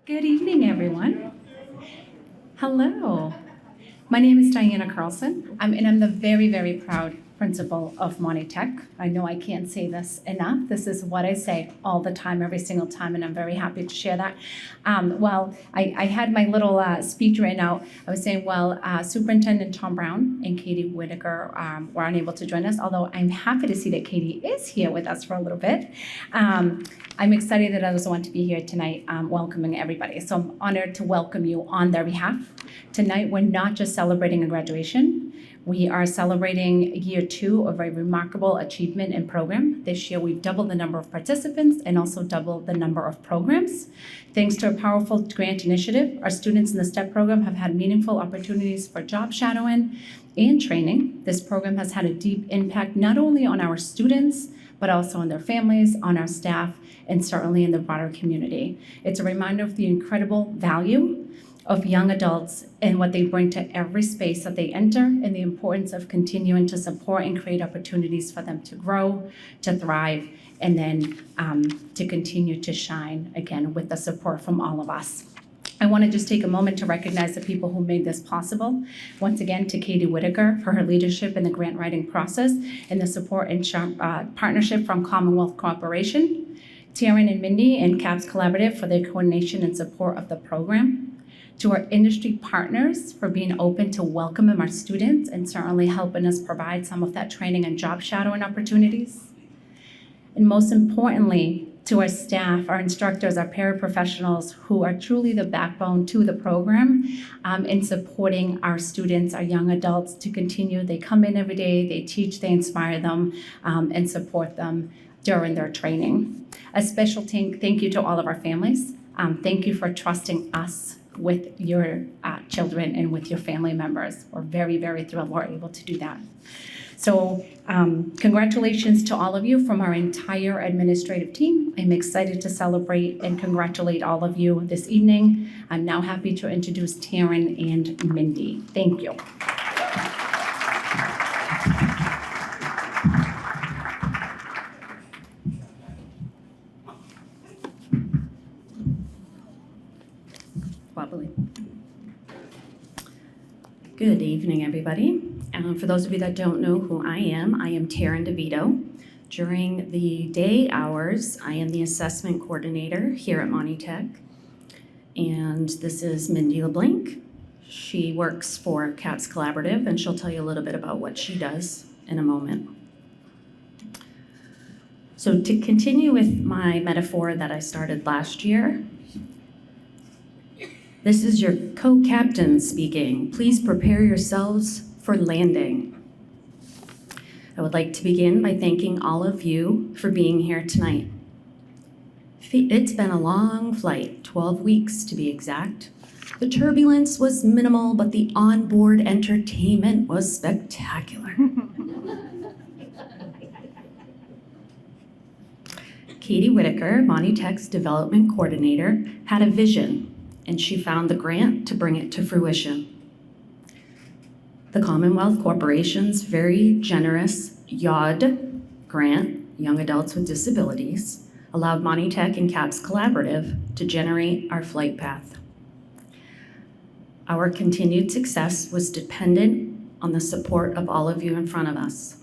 Good evening, everyone. Hello. My name is Diana Carlson, and I'm the very, very proud principal of Monty Tech. I know I can't say this enough. This is what I say all the time, every single time, and I'm very happy to share that. I had my little speech right now. I was saying, Superintendent Tom Brown and Katie Whitaker were unable to join us, although I'm happy to see that Katie is here with us for a little bit. I'm excited that I was the one to be here tonight welcoming everybody. So I'm honored to welcome you on their behalf. Tonight, we're not just celebrating a graduation. We are celebrating year 2 of a remarkable achievement and program. This year, we've doubled the number of participants and also doubled the number of programs. Thanks to a powerful grant initiative, our students in the STEP program have had meaningful opportunities for job shadowing and training. This program has had a deep impact not only on our students, but also on their families, on our staff, and certainly in the broader community. It's a reminder of the incredible value of young adults and what they bring to every space that they enter, and the importance of continuing to support and create opportunities for them to grow, to thrive, and then to continue to shine, again, with the support from all of us. I want to just take a moment to recognize the people who made this possible. Once again, to Katie Whitaker for her leadership in the grant writing process and the support and partnership from Commonwealth Corporation. Taryn and Mindy and CAPS Collaborative for their coordination and support of the program. To our industry partners for being open to welcoming our students and certainly helping us provide some of that training and job shadowing opportunities. And most importantly, to our staff, our instructors, our paraprofessionals who are truly the backbone to the program in supporting our students, our young adults to continue. They come in every day, they teach, they inspire them, and support them during their training. A special thank you to all of our families. Thank you for trusting us with your children and with your family members. We're very, very thrilled we're able to do that. So congratulations to all of you from our entire administrative team. I'm excited to celebrate and congratulate all of you this evening. I'm now happy to introduce Taryn and Mindy. Thank you. Wobbly. Good evening, everybody. For those of you that don't know who I am Taryn DeVito. During the day hours, I am the assessment coordinator here at Monty Tech. And this is Mindy LeBlanc. She works for CAPS Collaborative, and she'll tell you a little bit about what she does in a moment. So to continue with my metaphor that I started last year, this is your co-captain speaking. Please prepare yourselves for landing. I would like to begin by thanking all of you for being here tonight. It's been a long flight, 12 weeks to be exact. The turbulence was minimal, but the onboard entertainment was spectacular. Katie Whitaker, Monty Tech's development coordinator, had a vision, and she found the grant to bring it to fruition. The Commonwealth Corporation's very generous YOD grant, Young Adults with Disabilities, allowed Monty Tech and CAPS Collaborative to generate our flight path. Our continued success was dependent on the support of all of you in front of us,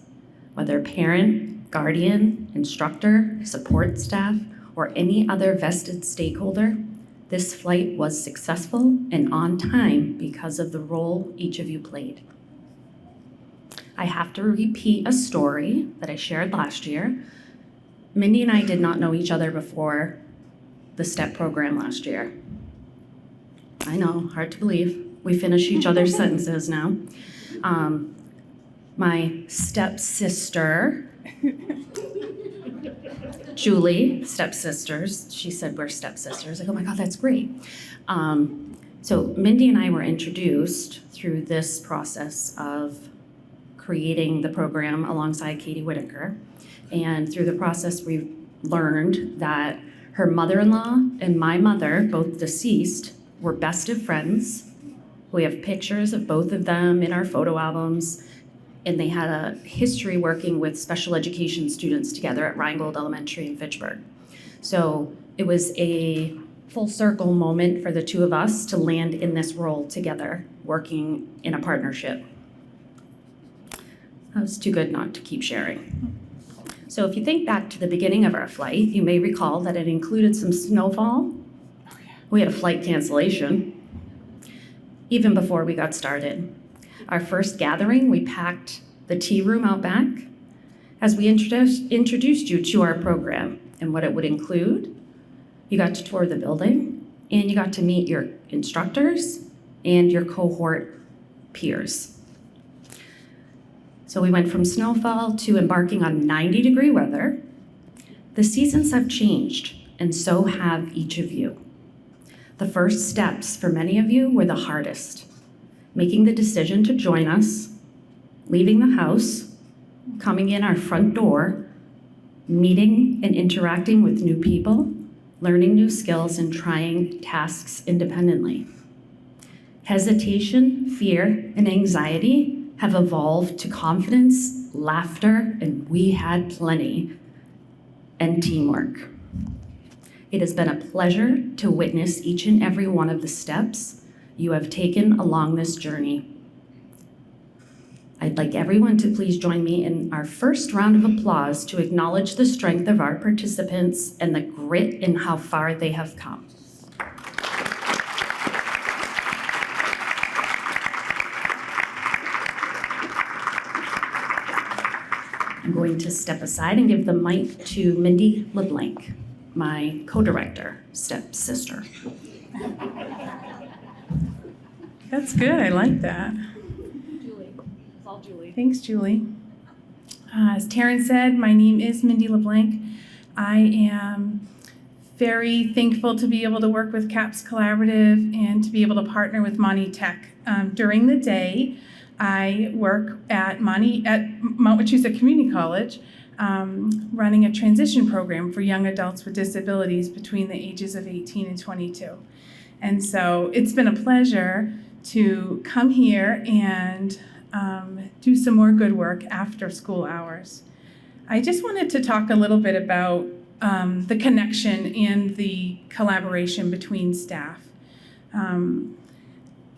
whether parent, guardian, instructor, support staff, or any other vested stakeholder. This flight was successful and on time because of the role each of you played. I have to repeat a story that I shared last year. Mindy and I did not know each other before the STEP program last year. I know, hard to believe. We finish each other's sentences now. My stepsister, Julie, stepsisters, she said we're stepsisters. Like, oh my God, that's great. So Mindy and I were introduced through this process of creating the program alongside Katie Whitaker. And through the process, we learned that her mother-in-law and my mother, both deceased, were best of friends. We have pictures of both of them in our photo albums, and they had a history working with special education students together at Rheingold Elementary in Fitchburg. So it was a full circle moment for the two of us to land in this role together, working in a partnership. That was too good not to keep sharing. So if you think back to the beginning of our flight, you may recall that it included some snowfall. We had a flight cancellation even before we got started. Our first gathering, we packed the tea room out back as we introduced you to our program and what it would include. You got to tour the building, and you got to meet your instructors and your cohort peers. So we went from snowfall to embarking on 90-degree weather. The seasons have changed, and so have each of you. The first steps for many of you were the hardest. Making the decision to join us, leaving the house, coming in our front door, meeting and interacting with new people, learning new skills, and trying tasks independently. Hesitation, fear, and anxiety have evolved to confidence, laughter, and we had plenty, and teamwork. It has been a pleasure to witness each and every one of the steps you have taken along this journey. I'd like everyone to please join me in our first round of applause to acknowledge the strength of our participants and the grit in how far they have come. I'm going to step aside and give the mic to Mindy LeBlanc, my co-director, stepsister. That's good. I like that. Julie. It's all Julie. Thanks, Julie. As Taryn said, my name is Mindy LeBlanc. I am very thankful to be able to work with CAPS Collaborative and to be able to partner with Monty Tech. During the day, I work at Mount Wachusett Community College, running a transition program for young adults with disabilities between the ages of 18 and 22. And so it's been a pleasure to come here and do some more good work after school hours. I just wanted to talk a little bit about the connection and the collaboration between staff.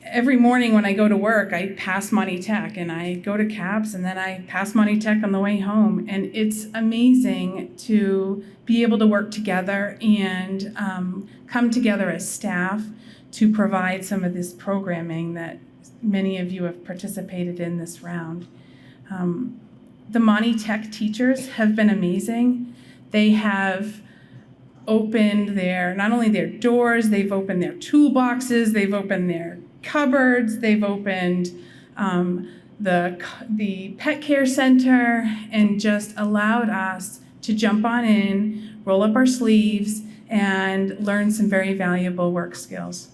Every morning when I go to work, I pass Monty Tech, and I go to CAPS, and then I pass Monty Tech on the way home. And it's amazing to be able to work together and come together as staff to provide some of this programming that many of you have participated in this round. The Monty Tech teachers have been amazing. They have opened not only their doors, they've opened their toolboxes, they've opened their cupboards, they've opened the pet care center, and just allowed us to jump on in, roll up our sleeves, and learn some very valuable work skills.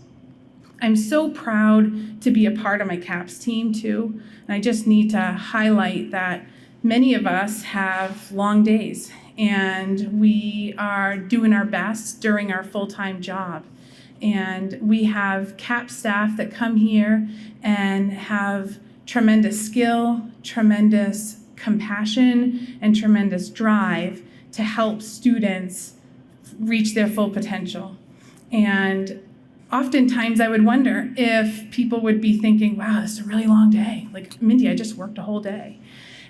I'm so proud to be a part of my CAPS team too, and I just need to highlight that many of us have long days, and we are doing our best during our full-time job. And we have CAPS staff that come here and have tremendous skill, tremendous compassion, and tremendous drive to help students reach their full potential. And oftentimes I would wonder if people would be thinking, wow, this is a really long day. Like, Mindy, I just worked a whole day.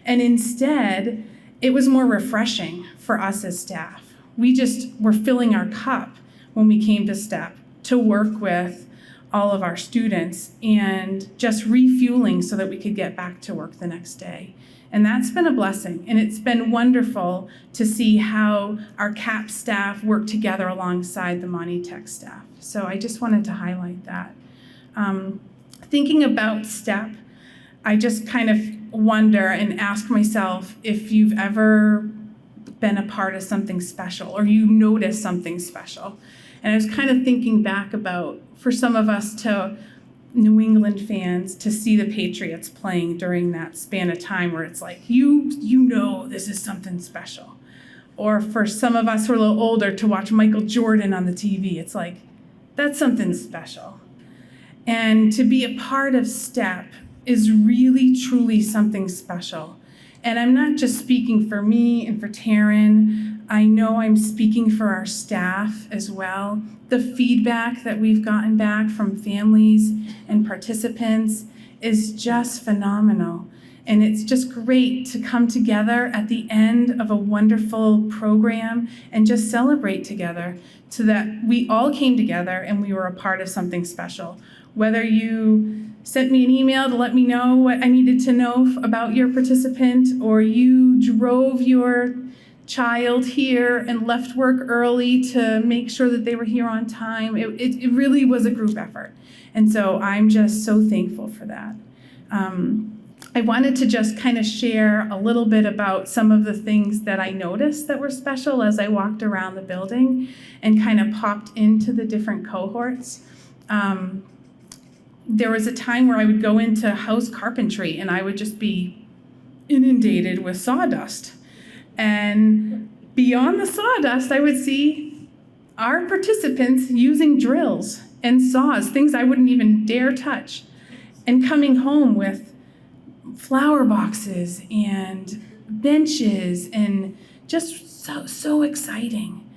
And instead, it was more refreshing for us as staff. We just were filling our cup when we came to STEP to work with all of our students and just refueling so that we could get back to work the next day. And that's been a blessing. And it's been wonderful to see how our CAPS staff work together alongside the Monty Tech staff. So I just wanted to highlight that. Thinking about STEP, I just kind of wonder and ask myself if you've ever been a part of something special or you noticed something special. And I was kind of thinking back about, for some of us to New England fans, to see the Patriots playing during that span of time where it's like, you know this is something special. Or for some of us who are a little older to watch Michael Jordan on the TV, it's like, that's something special. And to be a part of STEP is really, truly something special. And I'm not just speaking for me and for Taryn. I know I'm speaking for our staff as well. The feedback that we've gotten back from families and participants is just phenomenal. And it's just great to come together at the end of a wonderful program and just celebrate together so that we all came together and we were a part of something special. Whether you sent me an email to let me know what I needed to know about your participant, or you drove your child here and left work early to make sure that they were here on time. It really was a group effort. And so I'm just so thankful for that. I wanted to just kind of share a little bit about some of the things that I noticed that were special as I walked around the building and kind of popped into the different cohorts. There was a time where I would go into house carpentry and I would just be inundated with sawdust. And beyond the sawdust, I would see our participants using drills and saws, things I wouldn't even dare touch, and coming home with flower boxes and benches, and just so exciting.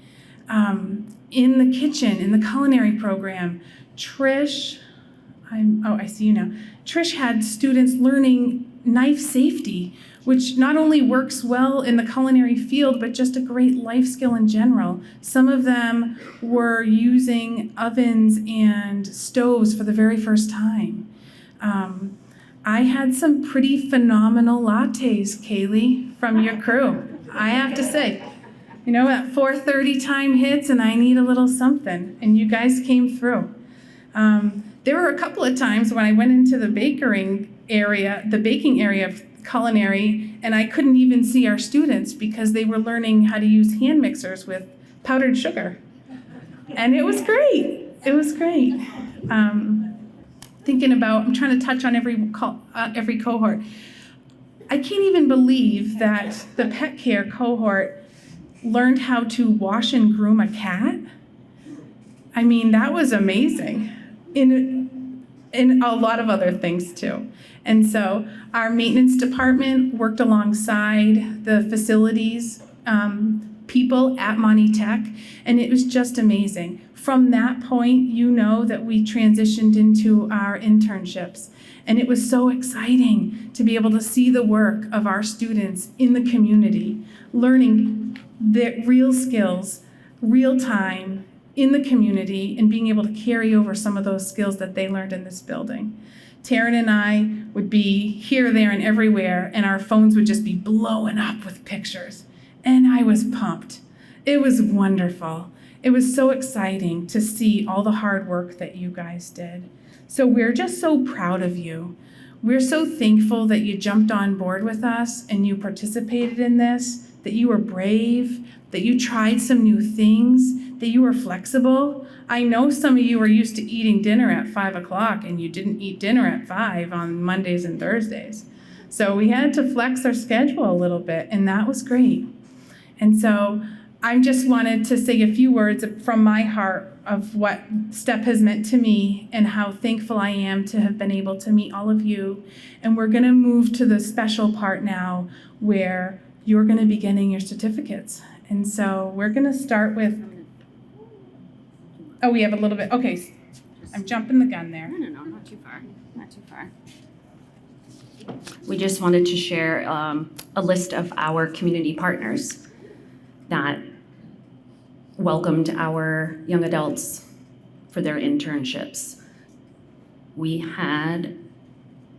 In the kitchen, in the culinary program, Trish, I see you now. Trish had students learning knife safety, which not only works well in the culinary field, but just a great life skill in general. Some of them were using ovens and stoves for the very first time. I had some pretty phenomenal lattes, Kaylee, from your crew. I have to say, you know, at 4:30 time hits and I need a little something, and you guys came through. There were a couple of times when I went into the baking area of culinary, and I couldn't even see our students because they were learning how to use hand mixers with powdered sugar. And it was great. It was great. I'm trying to touch on every cohort. I can't even believe that the pet care cohort learned how to wash and groom a cat. I mean, that was amazing. In a lot of other things too. And so our maintenance department worked alongside the facilities people at Monty Tech, and it was just amazing. From that point, you know that we transitioned into our internships, and it was so exciting to be able to see the work of our students in the community, learning their real skills, real time, in the community, and being able to carry over some of those skills that they learned in this building. Taryn and I would be here, there, and everywhere, and our phones would just be blowing up with pictures. And I was pumped. It was wonderful. It was so exciting to see all the hard work that you guys did. So we're just so proud of you. We're so thankful that you jumped on board with us and you participated in this, that you were brave, that you tried some new things, that you were flexible. I know some of you are used to eating dinner at 5 o'clock and you didn't eat dinner at 5 on Mondays and Thursdays. So we had to flex our schedule a little bit, and that was great. And so I just wanted to say a few words from my heart of what STEP has meant to me and how thankful I am to have been able to meet all of you. And we're going to move to the special part now where you're going to be getting your certificates. And so we're going to start with, we have a little bit, okay, I'm jumping the gun there. No, not too far, not too far. We just wanted to share a list of our community partners that welcomed our young adults for their internships. We had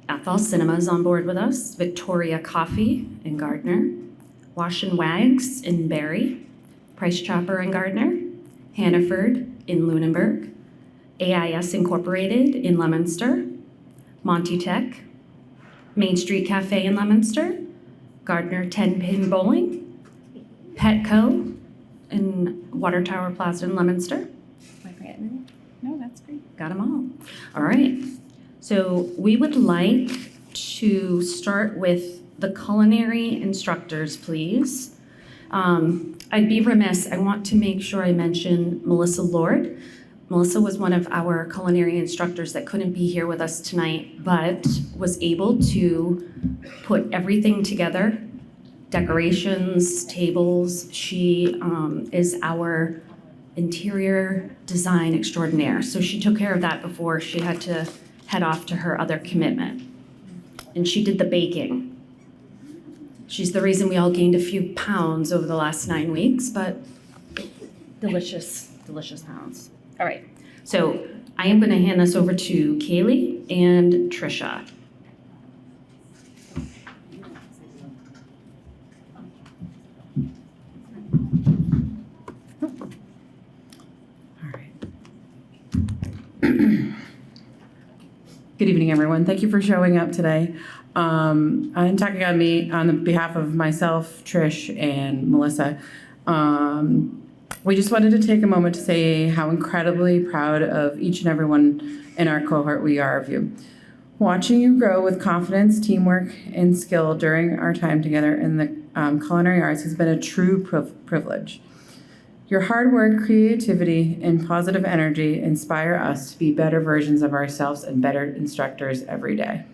Athol Cinemas on board with us, Victoria Coffee in Gardner, Wash and Wags in Barrie, Price Chopper in Gardner, Hannaford in Lunenburg, AIS Incorporated in Leominster, Monty Tech, Main Street Cafe in Leominster, Gardner 10 Pin Bowling, Petco in Water Tower Plaza in Leominster. Am I forgetting any? No, that's great. Got them all. All right. So we would like to start with the culinary instructors, please. I'd be remiss, I want to make sure I mention Melissa Lord. Melissa was one of our culinary instructors that couldn't be here with us tonight, but was able to put everything together decorations, tables. She is our interior design extraordinaire. So she took care of that before she had to head off to her other commitment. And she did the baking. She's the reason we all gained a few pounds over the last 9 weeks, but delicious, delicious pounds. All right, so I am gonna hand this over to Kaylee and Trisha. Good evening, everyone. Thank you for showing up today. I'm talking on behalf of myself, Trish, and Melissa. We just wanted to take a moment to say how incredibly proud of each and every one in our cohort we are of you. Watching you grow with confidence, teamwork, and skill during our time together in the culinary arts has been a true privilege. Your hard work, creativity, and positive energy inspire us to be better versions of ourselves and better instructors every day.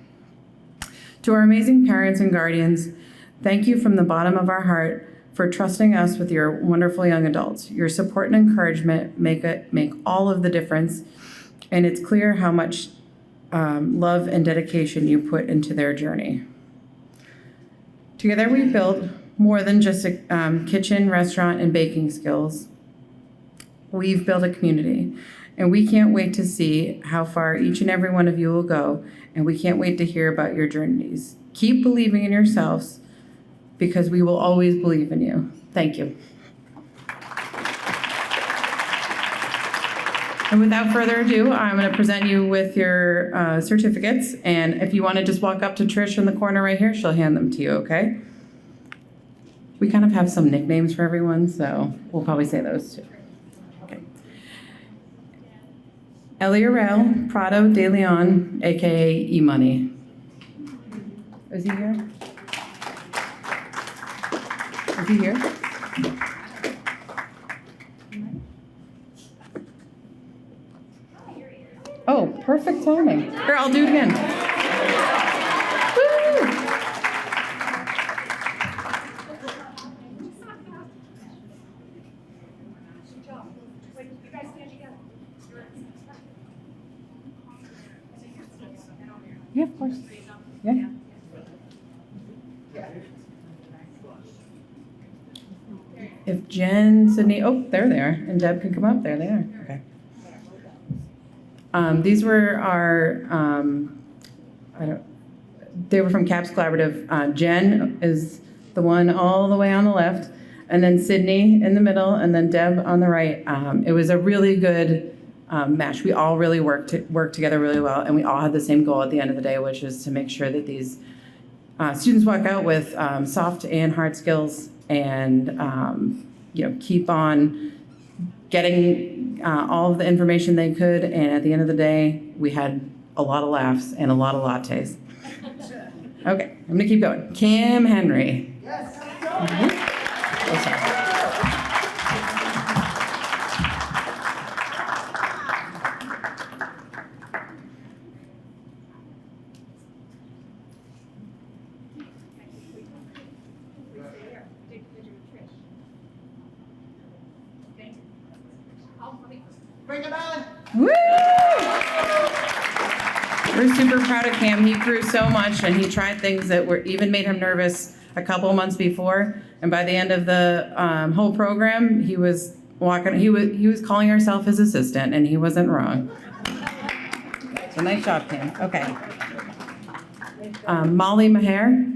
To our amazing parents and guardians, thank you from the bottom of our heart for trusting us with your wonderful young adults. Your support and encouragement make all of the difference, and it's clear how much love and dedication you put into their journey. Together we've built more than just a kitchen, restaurant, and baking skills. We've built a community, and we can't wait to see how far each and every one of you will go, and we can't wait to hear about your journeys. Keep believing in yourselves, because we will always believe in you. Thank you. And without further ado, I'm going to present you with your certificates, and if you want to just walk up to Trish in the corner right here, she'll hand them to you, okay? We kind of have some nicknames for everyone, so we'll probably say those too. Okay. Eliarel Prado de Leon, aka E-Money. Is he here? Is he here? Oh, perfect timing. Here, I'll do it again. Woo! Yeah, of course. Yeah. If Jen, Sydney, oh, there they are, and Deb can come up. There they are. Okay. These were our, they were from CAPS Collaborative. Jen is the one all the way on the left, and then Sydney in the middle, and then Deb on the right. It was a really good match. We all really worked together really well, and we all had the same goal at the end of the day, which is to make sure that these students walk out with soft and hard skills, and keep on getting all of the information they could. And at the end of the day, we had a lot of laughs and a lot of lattes. Okay, I'm gonna keep going. Kim Henry. Yes. Mm-hmm. Oh, sorry. Bring it on! Woo! We're super proud of Cam. He grew so much, and he tried things that even made him nervous a couple months before. And by the end of the whole program, he was walking. He was calling herself his assistant, and he wasn't wrong. So nice job, Cam. Okay. Molly Maher.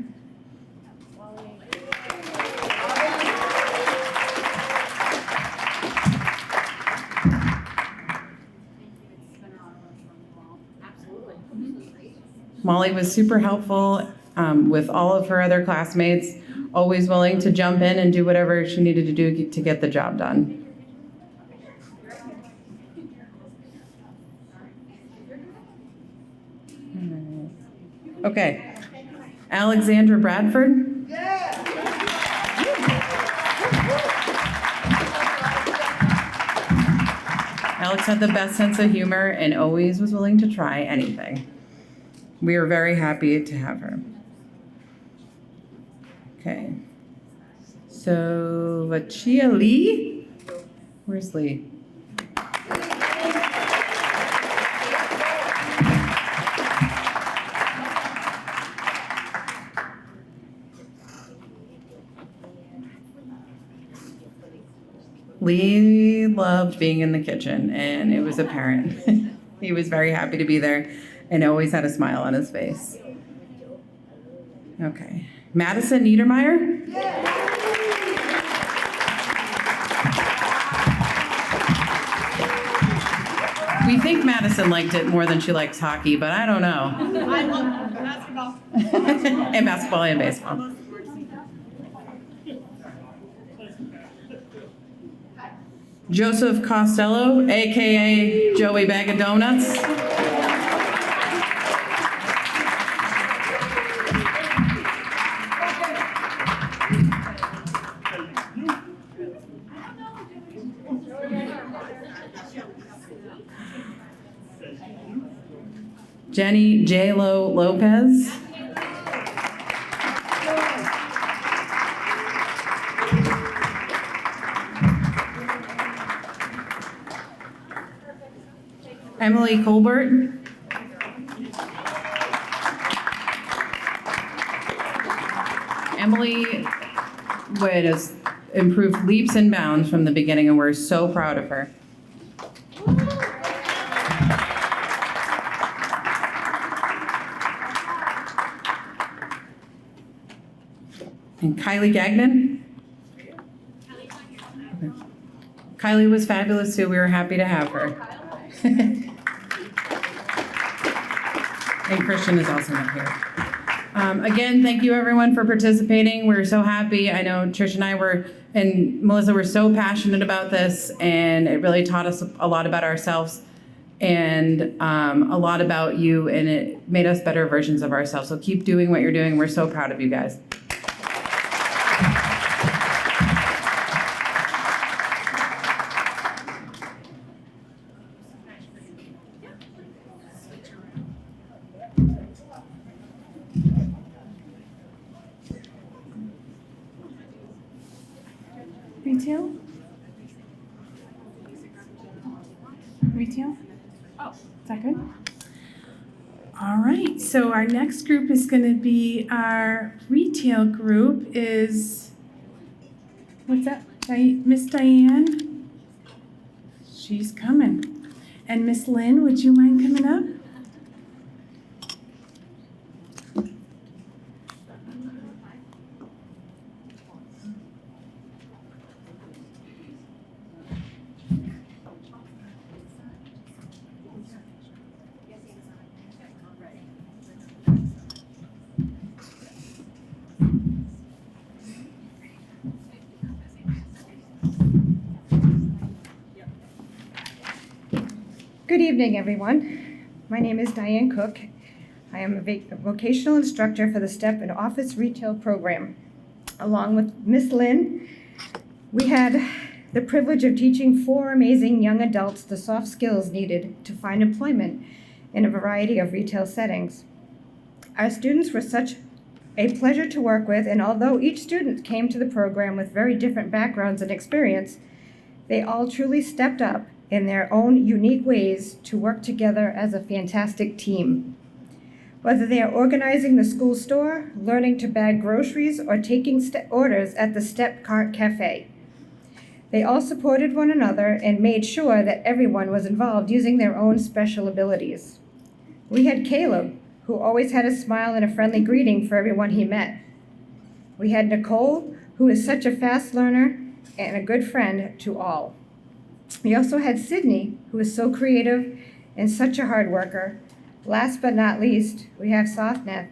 Molly was super helpful with all of her other classmates, always willing to jump in and do whatever she needed to do to get the job done. Okay, Alexandra Bradford. Alex had the best sense of humor and always was willing to try anything. We are very happy to have her. Okay. So, Vachia Lee? Where's Lee? Lee loved being in the kitchen, and it was apparent. He was very happy to be there and always had a smile on his face. Okay. Madison Niedermeyer? We think Madison liked it more than she likes hockey, but I don't know. I love basketball. And basketball and baseball. Joseph Costello, aka Joey Bag of Donuts. Jenny J-Lo Lopez. Emily Colbert. Emily has improved leaps and bounds from the beginning, and we're so proud of her. And Kylie Gagnon. Okay. Kylie was fabulous too. We were happy to have her. And Christian is also not here. Again, thank you everyone for participating. We're so happy. I know Trish and I and Melissa were so passionate about this, and it really taught us a lot about ourselves and a lot about you, and it made us better versions of ourselves. So keep doing what you're doing. We're so proud of you guys. Retail? Retail? Oh, is that good? All right, so our next group is going to be our retail group is, what's that? Miss Diane? She's coming. And Miss Lynn, would you mind coming up? Good evening, everyone. My name is Diane Cook. I am a vocational instructor for the STEP and Office Retail Program. Along with Miss Lynn, we had the privilege of teaching 4 amazing young adults the soft skills needed to find employment in a variety of retail settings. Our students were such a pleasure to work with, and although each student came to the program with very different backgrounds and experience, they all truly stepped up in their own unique ways to work together as a fantastic team. Whether they are organizing the school store, learning to bag groceries, or taking orders at the Step Cart Cafe, they all supported one another and made sure that everyone was involved using their own special abilities. We had Caleb, who always had a smile and a friendly greeting for everyone he met. We had Nicole, who is such a fast learner and a good friend to all. We also had Sydney, who is so creative and such a hard worker. Last but not least, we have Safnet,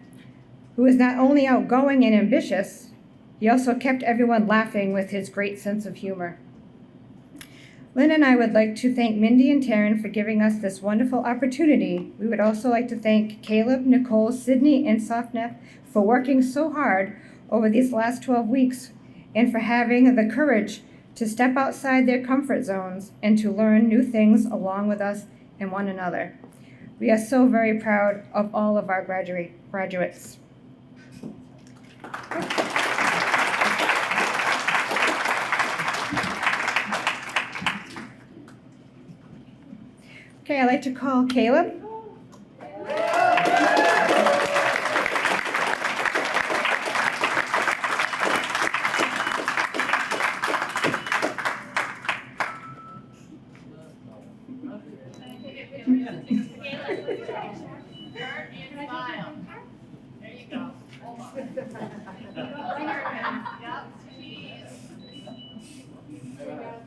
who is not only outgoing and ambitious, he also kept everyone laughing with his great sense of humor. Lynn and I would like to thank Mindy and Taryn for giving us this wonderful opportunity. We would also like to thank Caleb, Nicole, Sydney, and Safnet for working so hard over these last 12 weeks and for having the courage to step outside their comfort zones and to learn new things along with us and one another. We are so very proud of all of our graduates. Okay, I'd like to call Caleb.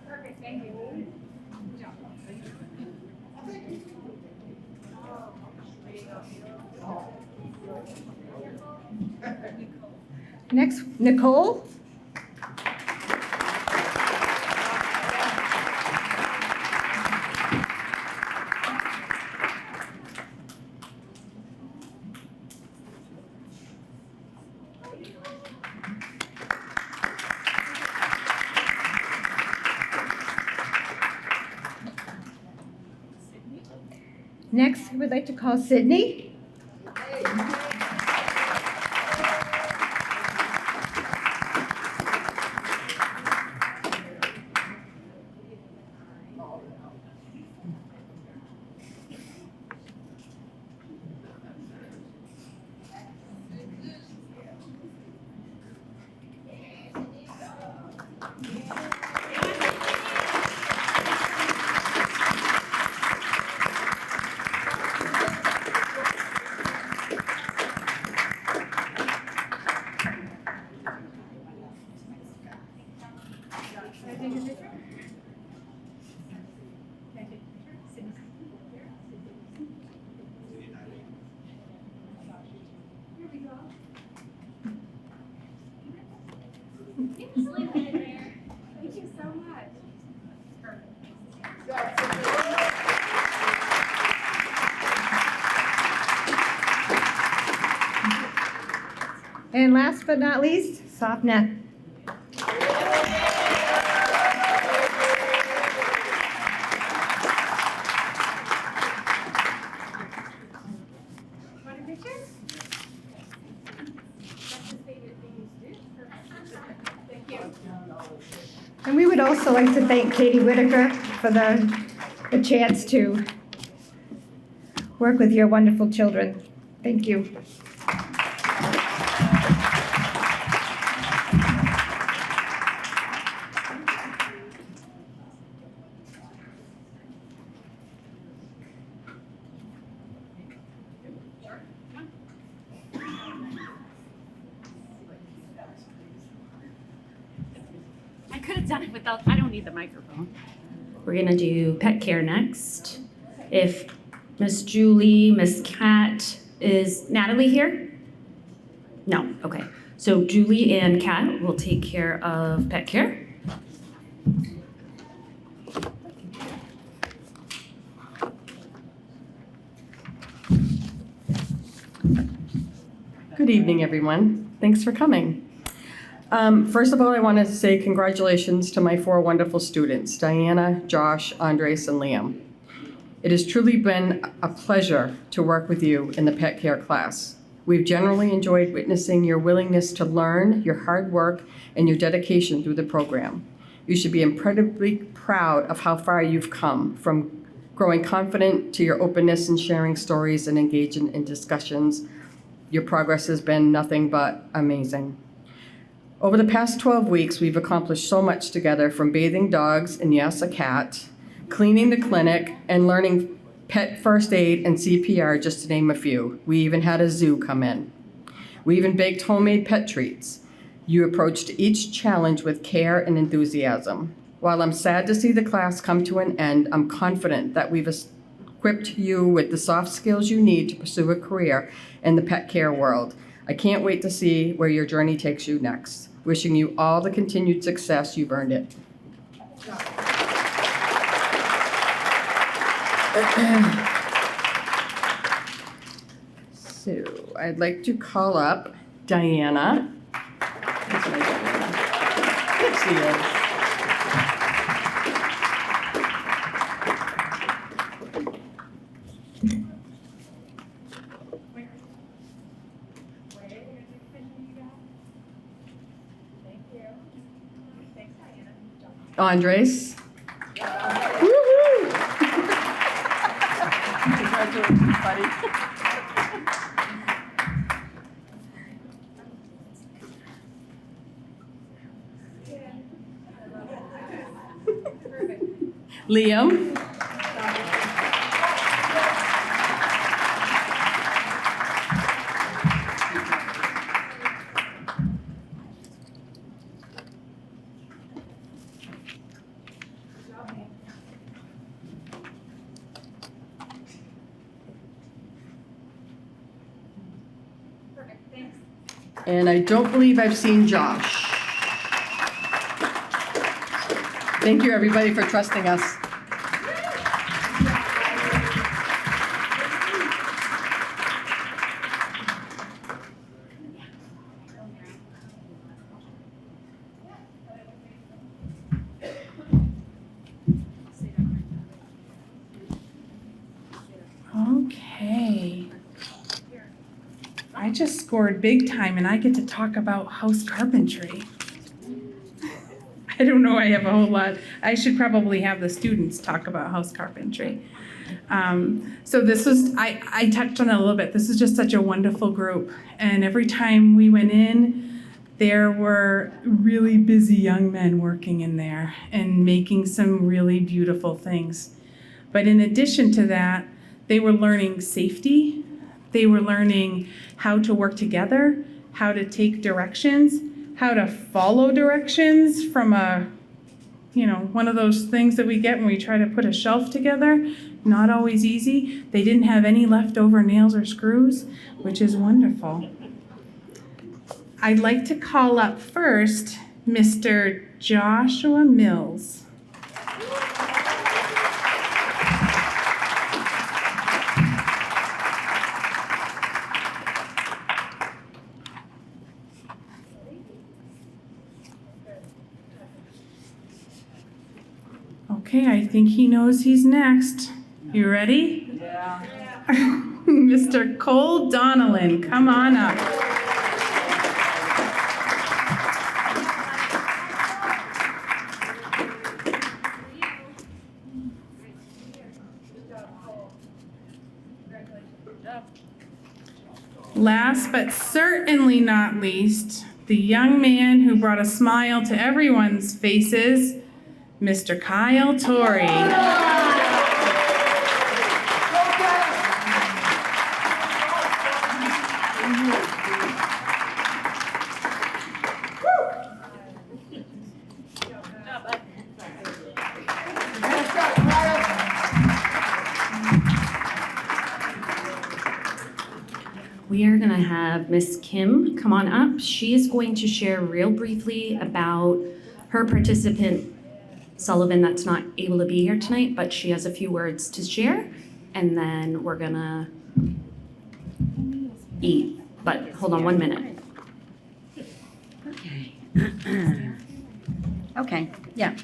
Perfect, thank you. Next, Nicole. Next, we would like to call Sydney. Thank you so much. And last but not least, Sopna. Want a picture? That's his favorite thing to do. Perfect. Thank you. And we would also like to thank Katie Whitaker for the chance to work with your wonderful children. Thank you. I could have done it without, I don't need the microphone. We're gonna do pet care next. If Miss Julie, Miss Kat, is Natalie here? No, okay. So Julie and Kat will take care of pet care. Good evening, everyone. Thanks for coming. First of all, I want to say congratulations to my 4 wonderful students, Diana, Josh, Andres, and Liam. It has truly been a pleasure to work with you in the pet care class. We've generally enjoyed witnessing your willingness to learn, your hard work, and your dedication through the program. You should be incredibly proud of how far you've come, from growing confident to your openness in sharing stories and engaging in discussions. Your progress has been nothing but amazing. Over the past 12 weeks, we've accomplished so much together, from bathing dogs and yes, a cat, cleaning the clinic, and learning pet first aid and CPR, just to name a few. We even had a zoo come in. We even baked homemade pet treats. You approached each challenge with care and enthusiasm. While I'm sad to see the class come to an end, I'm confident that we've equipped you with the soft skills you need to pursue a career in the pet care world. I can't wait to see where your journey takes you next. Wishing you all the continued success, you've earned it. So I'd like to call up Diana. That's what I got. There she is. Andres. Woo-hoo. buddy. Liam. And I don't believe I've seen Josh. Thank you, everybody, for trusting us. Okay. I just scored big time and I get to talk about house carpentry. I don't know, I have a whole lot. I should probably have the students talk about house carpentry. So this was, I touched on it a little bit. This is just such a wonderful group. And every time we went in, there were really busy young men working in there and making some really beautiful things. But in addition to that, they were learning safety. They were learning how to work together, how to take directions, how to follow directions from one of those things that we get when we try to put a shelf together. Not always easy. They didn't have any leftover nails or screws, which is wonderful. I'd like to call up first Mr. Joshua Mills. Okay, I think he knows he's next. You ready? Yeah. Mr. Cole Donnellan, come on up. Last but certainly not least, the young man who brought a smile to everyone's faces, Mr. Kyle Torrey. We are going to have Miss Kim come on up. She is going to share real briefly about her participant, Sullivan, that's not able to be here tonight, but she has a few words to share, and then we're going to eat. But hold on 1 minute. Okay. Okay, yeah.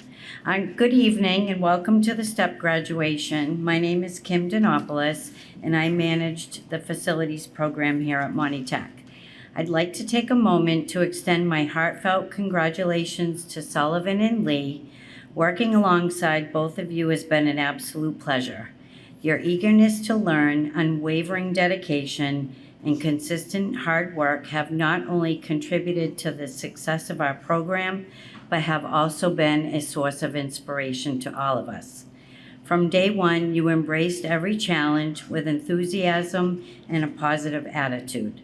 Good evening and welcome to the STEP graduation. My name is Kim Dinopoulos and I managed the facilities program here at Monty Tech. I'd like to take a moment to extend my heartfelt congratulations to Sullivan and Lee. Working alongside both of you has been an absolute pleasure. Your eagerness to learn, unwavering dedication, and consistent hard work have not only contributed to the success of our program, but have also been a source of inspiration to all of us. From day one, you embraced every challenge with enthusiasm and a positive attitude.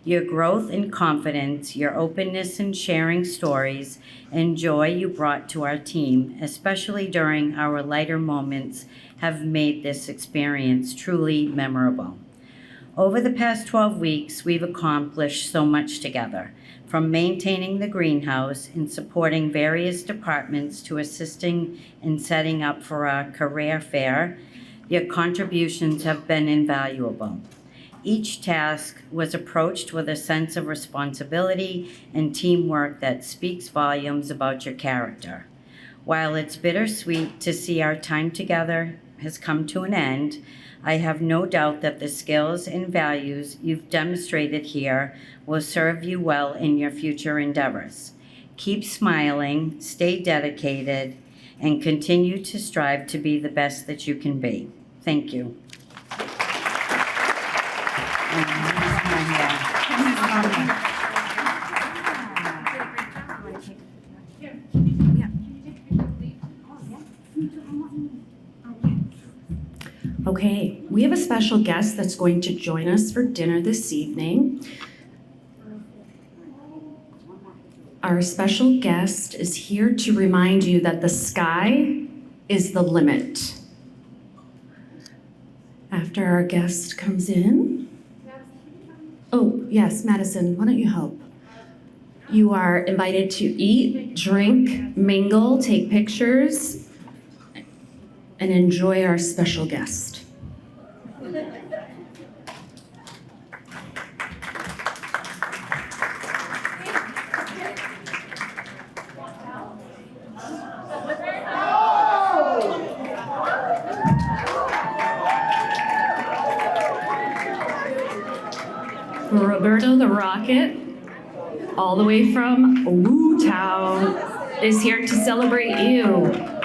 Your growth and confidence, your openness in sharing stories, and joy you brought to our team, especially during our lighter moments, have made this experience truly memorable. Over the past 12 weeks, we've accomplished so much together, from maintaining the greenhouse and supporting various departments to assisting in setting up for our career fair. Your contributions have been invaluable. Each task was approached with a sense of responsibility and teamwork that speaks volumes about your character. While it's bittersweet to see our time together has come to an end, I have no doubt that the skills and values you've demonstrated here will serve you well in your future endeavors. Keep smiling, stay dedicated, and continue to strive to be the best that you can be. Thank you. Okay, we have a special guest that's going to join us for dinner this evening. Our special guest is here to remind you that the sky is the limit. After our guest comes in. Oh, yes, Madison, why don't you help? You are invited to eat, drink, mingle, take pictures, and enjoy our special guest. Roberto the Rocket, all the way from Wu Town, is here to celebrate you.